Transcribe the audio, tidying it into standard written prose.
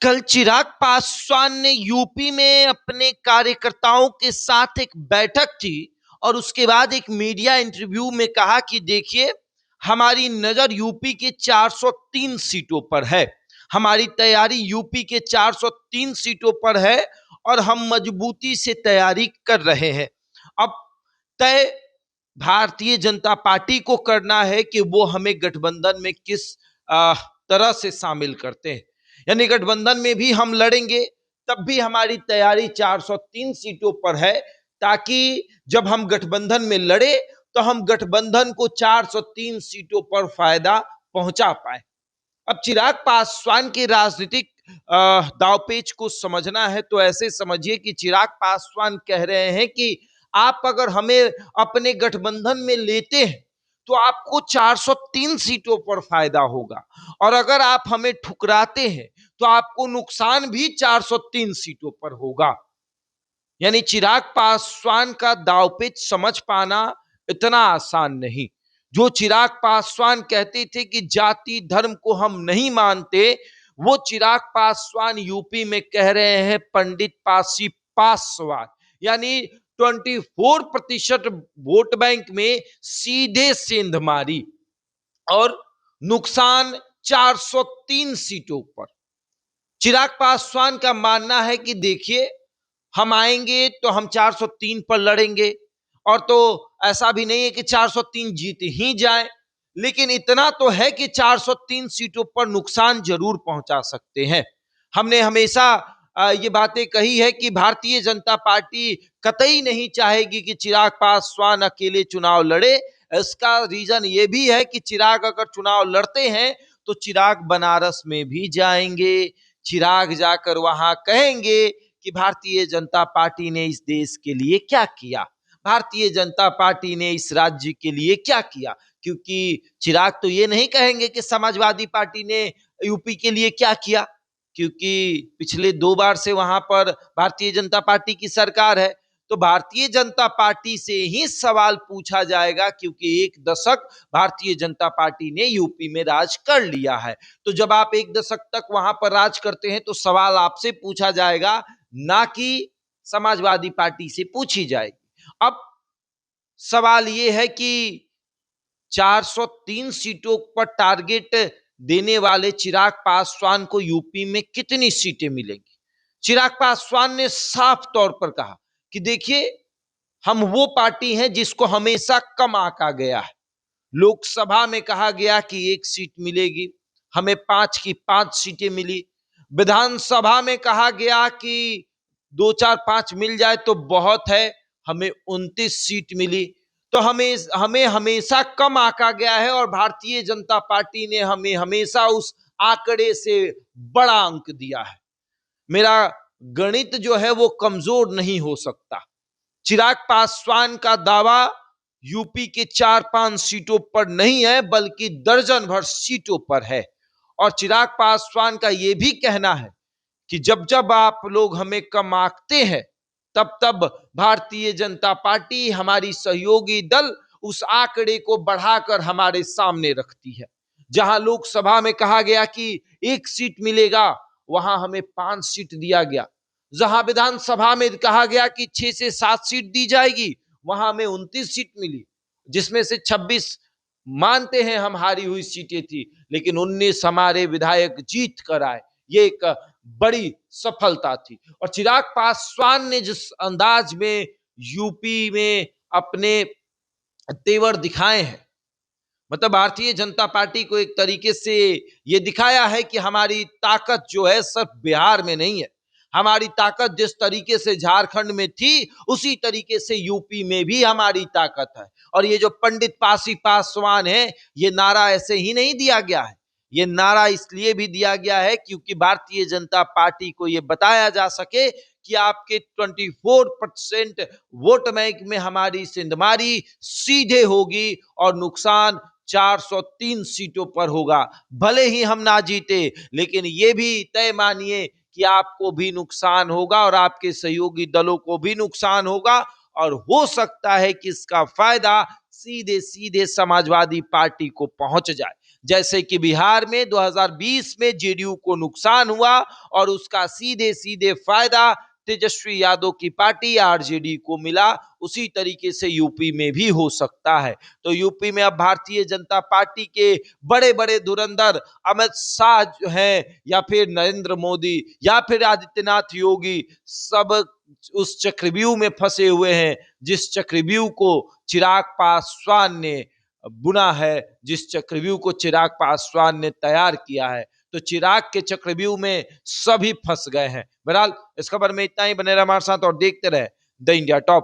कल चिराग पासवान ने यूपी में अपने कार्यकर्ताओं के साथ एक बैठक की और उसके बाद एक मीडिया इंटरव्यू में कहा कि देखिए, हमारी नजर यूपी के 403 सीटों पर है। हमारी तैयारी यूपी के 403 सीटों पर है और हम मजबूती से तैयारी कर रहे हैं। अब तय भारतीय जनता पार्टी को करना है कि वो हमें गठबंधन में किस तरह से शामिल करते हैं। यानी गठबंधन में भी हम लड़ेंगे, तब भी हमारी तैयारी 403 सीटों पर है, ताकि जब हम गठबंधन में लड़े तो हम गठबंधन को 403 सीटों पर फायदा पहुंचा पाए। अब चिराग पासवान के राजनीतिक दावपेच को समझना है तो ऐसे समझिए कि चिराग पासवान कह रहे हैं कि आप अगर हमें अपने गठबंधन में लेते हैं तो आपको 403 सीटों पर फायदा होगा, और अगर आप हमें ठुकराते हैं तो आपको नुकसान भी 403 सीटों पर होगा। यानी चिराग पासवान का दावपेच समझ पाना इतना आसान नहीं। जो चिराग पासवान कहते थे कि जाति धर्म को हम नहीं मानते, वो चिराग पासवान यूपी में कह रहे हैं पंडित पासी पासवान। यानी 24% वोट बैंक में सीधे सेंध मारी और नुकसान 403 सीटों पर। चिराग पासवान का मानना है कि देखिए, हम आएंगे तो हम 403 पर लड़ेंगे, और तो ऐसा भी नहीं है कि 403 जीत ही जाए, लेकिन इतना तो है कि 403 सीटों पर नुकसान जरूर पहुंचा सकते हैं। हमने हमेशा ये बातें कही है कि भारतीय जनता पार्टी कतई नहीं चाहेगी कि चिराग पासवान अकेले चुनाव लड़े। इसका रीजन ये भी है कि चिराग अगर चुनाव लड़ते हैं तो चिराग बनारस में भी जाएंगे। चिराग जाकर वहां कहेंगे कि भारतीय जनता पार्टी ने इस देश के लिए क्या किया, भारतीय जनता पार्टी ने इस राज्य के लिए क्या किया। क्योंकि चिराग तो ये नहीं कहेंगे कि समाजवादी पार्टी ने यूपी के लिए क्या किया, क्योंकि पिछले 2 बार से वहां पर भारतीय जनता पार्टी की सरकार है। तो भारतीय जनता पार्टी से ही सवाल पूछा जाएगा, क्योंकि 1 दशक भारतीय जनता पार्टी ने यूपी में राज कर लिया है। तो जब आप 1 दशक तक वहां पर राज करते हैं तो सवाल आपसे पूछा जाएगा, ना कि समाजवादी पार्टी से पूछी जाएगी। अब सवाल यह है कि 403 सीटों पर टारगेट देने वाले चिराग पासवान को यूपी में कितनी सीटें मिलेंगी। चिराग पासवान ने साफ तौर पर कहा कि देखिए, हम वो पार्टी हैं जिसको हमेशा कम आंका गया है। लोकसभा में कहा गया कि 1 सीट मिलेगी, हमें 5 की 5 सीटें मिली। विधानसभा में कहा गया कि 2 4 5 मिल जाए तो बहुत है, हमें 29 सीट मिली। तो हमें हमेशा कम आंका गया है, और भारतीय जनता पार्टी ने हमें हमेशा उस आंकड़े से बड़ा अंक दिया है। मेरा गणित जो है वो कमजोर नहीं हो सकता। चिराग पासवान का दावा यूपी के 4 5 सीटों पर नहीं है, बल्कि दर्जन भर सीटों पर है। और चिराग पासवान का यह भी कहना है कि जब जब आप लोग हमें कम आंकते हैं, तब तब भारतीय जनता पार्टी, हमारी सहयोगी दल, उस आंकड़े को बढ़ाकर हमारे सामने रखती है। जहां लोकसभा में कहा गया कि 1 सीट मिलेगा, वहां हमें 5 सीट दिया गया। जहां विधानसभा में कहा गया कि 6 से 7 सीट दी जाएगी, वहां हमें 29 सीट मिली, जिसमें से 26 मानते हैं हम हारी हुई सीटें थी, लेकिन 19 हमारे विधायक जीत कर आए। ये एक बड़ी सफलता थी। और चिराग पासवान ने जिस अंदाज में यूपी में अपने तेवर दिखाए हैं, मतलब भारतीय जनता पार्टी को एक तरीके से ये दिखाया है कि हमारी ताकत जो है सिर्फ बिहार में नहीं है। हमारी ताकत जिस तरीके से झारखंड में थी, उसी तरीके से यूपी में भी हमारी ताकत है। और ये जो पंडित पासी पासवान है, ये नारा ऐसे ही नहीं दिया गया है। ये नारा इसलिए भी दिया गया है क्योंकि भारतीय जनता पार्टी को ये बताया जा सके कि आपके 24% वोट बैंक में हमारी सिंधमारी सीधे होगी और नुकसान 403 सीटों पर होगा। भले ही हम ना जीते, लेकिन ये भी तय मानिए कि आपको भी नुकसान होगा और आपके सहयोगी दलों को भी नुकसान होगा, और हो सकता है कि इसका फायदा सीधे सीधे समाजवादी पार्टी को पहुंच जाए। जैसे कि बिहार में 2020 में जेडीयू को नुकसान हुआ और उसका सीधे सीधे फायदा तेजस्वी यादव की पार्टी आरजेडी को मिला, उसी तरीके से यूपी में भी हो सकता है। तो यूपी में अब भारतीय जनता पार्टी के बड़े बड़े धुरंधर अमित शाह जो हैं, या फिर नरेंद्र मोदी, या फिर आदित्यनाथ योगी, सब उस चक्रव्यूह में फंसे हुए हैं जिस चक्रव्यूह को चिराग पासवान ने बुना है, जिस चक्रव्यूह को चिराग पासवान ने तैयार किया है। तो चिराग के चक्रव्यूह में सभी फंस गए हैं। बहरहाल इस खबर में इतना ही। बने रहे हमारे साथ और देखते रहे द इंडिया टॉप।